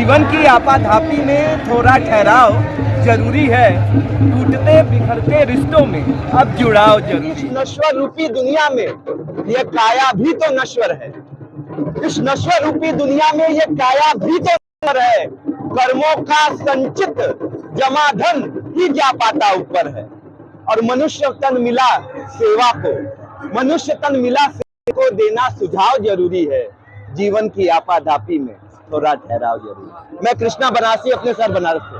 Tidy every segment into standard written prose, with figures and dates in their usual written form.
जीवन की आपाधापी में थोड़ा ठहराव जरूरी है, टूटते बिखरते रिश्तों में अब जुड़ाव जरूरी। इस नश्वर रूपी दुनिया में ये काया भी तो नश्वर है। इस नश्वर रूपी दुनिया में ये काया भी तो नश्वर है। कर्मों का संचित जमाधन ही जा पाता ऊपर है। और मनुष्य तन मिला सेवा को, मनुष्य तन मिला सेवा को देना सुझाव जरूरी है। जीवन की आपाधापी में थोड़ा ठहराव जरूरी है। मैं कृष्णा बनारसी, अपने सर बनारस से।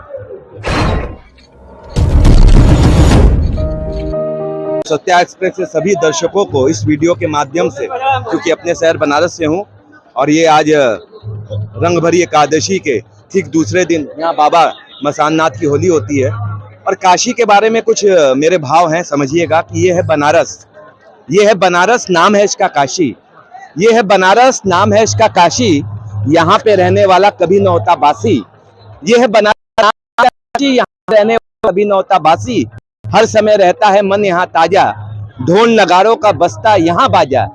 सत्या एक्सप्रेस के सभी दर्शकों को इस वीडियो के माध्यम से, क्योंकि अपने शहर बनारस से हूं और ये आज रंगभरी एकादशी के ठीक दूसरे दिन यहाँ बाबा मसाननाथ की होली होती है। और काशी के बारे में कुछ मेरे भाव हैं, समझिएगा कि ये है बनारस, ये है बनारस, नाम है इसका काशी। ये है बनारस, नाम है इसका काशी। यहाँ पे रहने वाला कभी न होता बासी। ये है बनारस, यहाँ रहने वाला कभी न होता बासी। हर समय रहता है मन यहाँ ताजा, ढोल नगारों का बजता यहाँ बाजा।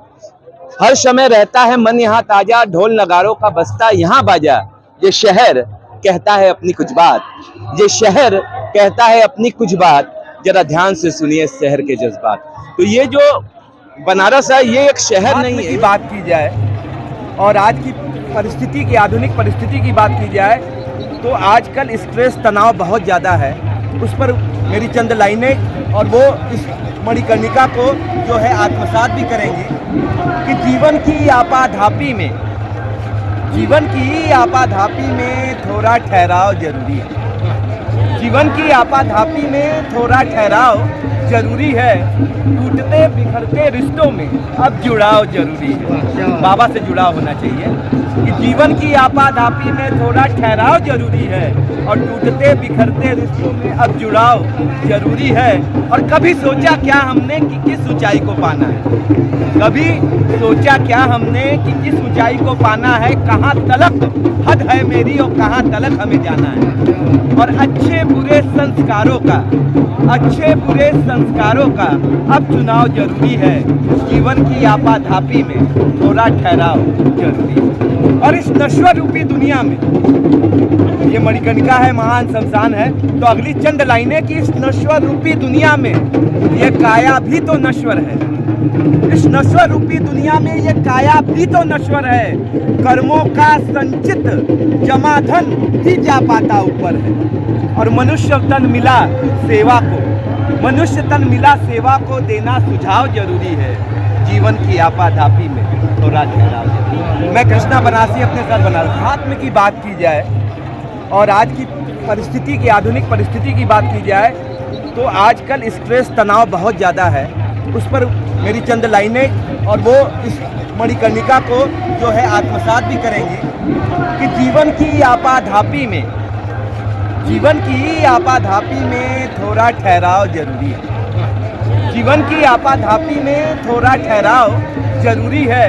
हर समय रहता है मन यहाँ ताजा, ढोल नगारों का बजता यहाँ बाजा। ये शहर कहता है अपनी कुछ बात, ये शहर कहता है अपनी कुछ बात, जरा ध्यान से सुनिए शहर के जज्बात। तो ये जो बनारस है ये एक शहर नहीं है। की बात की जाए और आज की परिस्थिति की, आधुनिक परिस्थिति की बात की जाए तो आजकल स्ट्रेस, तनाव बहुत ज़्यादा है। उस पर मेरी चंद लाइनें और वो इस मणिकर्णिका को जो है आत्मसात भी करेंगे कि जीवन की आपाधापी में, जीवन की आपाधापी में थोड़ा ठहराव जरूरी है। जीवन की आपाधापी में थोड़ा ठहराव जरूरी है, टूटते बिखरते रिश्तों में अब जुड़ाव जरूरी है। बाबा से जुड़ाव होना चाहिए कि जीवन की आपाधापी में थोड़ा ठहराव जरूरी है और टूटते बिखरते रिश्तों में अब जुड़ाव जरूरी है। और कभी सोचा क्या हमने कि किस ऊंचाई को पाना है, कभी सोचा क्या हमने कि किस ऊंचाई को पाना है, कहाँ तलक हद है मेरी और कहाँ तलक हमें जाना है। और अच्छे बुरे संस्कारों का, अच्छे बुरे संस्कारों का अब चुनाव जरूरी है। जीवन की आपाधापी में थोड़ा ठहराव जरूरी है। और इस नश्वर रूपी दुनिया में, ये मणिकर्णिका है, महान शमशान है, तो अगली चंद लाइनें कि इस नश्वर रूपी दुनिया में ये काया भी तो नश्वर है। इस नश्वर रूपी दुनिया में ये काया भी तो नश्वर है। कर्मों का संचित जमाधन ही जा पाता ऊपर है। और मनुष्य तन मिला सेवा को, मनुष्य तन मिला सेवा को देना सुझाव जरूरी है। जीवन की आपाधापी में थोड़ा ठहराव जरूरी है। मैं कृष्णा बनारसी, अपने सर बनारस। आत्म की बात की जाए और आज की परिस्थिति की, आधुनिक परिस्थिति की बात की जाए तो आजकल स्ट्रेस, तनाव बहुत ज़्यादा है। उस पर मेरी चंद लाइनें और वो इस मणिकर्णिका को जो है आत्मसात भी करेंगे कि जीवन की आपाधापी में, जीवन की आपाधापी में थोड़ा ठहराव जरूरी है। जीवन की आपाधापी में थोड़ा ठहराव जरूरी है,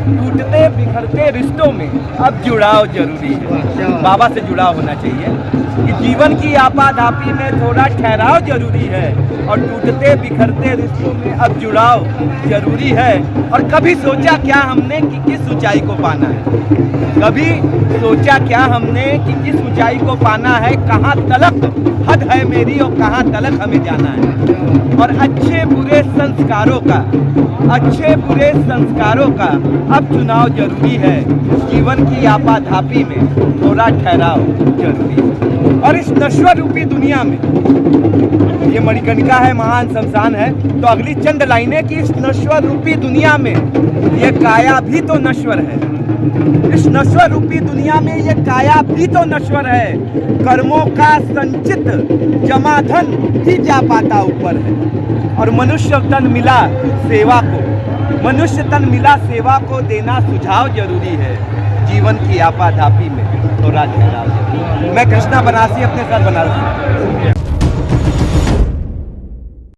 टूटते बिखरते रिश्तों में अब जुड़ाव जरूरी है। बाबा से जुड़ाव होना चाहिए कि जीवन की आपाधापी में थोड़ा ठहराव जरूरी है और टूटते बिखरते रिश्तों में अब जुड़ाव जरूरी है। और कभी सोचा क्या हमने कि किस ऊंचाई को पाना है, कभी सोचा क्या हमने कि किस ऊंचाई को पाना है, कहाँ तलक हद है मेरी और कहाँ तलक हमें जाना है। और अच्छे बुरे संस्कारों का, अच्छे बुरे संस्कारों का अब चुनाव जरूरी है। जीवन की आपाधापी में थोड़ा ठहराव जरूरी है। और इस नश्वर रूपी दुनिया में, ये मणिकर्णिका है, महान शमशान है, तो अगली चंद लाइनें कि इस नश्वर रूपी दुनिया में ये काया भी तो नश्वर है। इस नश्वर रूपी दुनिया में ये काया भी तो नश्वर है। कर्मों का संचित जमाधन ही जा पाता ऊपर है। और मनुष्य तन मिला सेवा को, मनुष्य तन मिला सेवा को देना सुझाव जरूरी है। जीवन की आपाधापी में थोड़ा ठहराव जरूरी है। मैं कृष्णा बनारसी, अपने सर बनारस।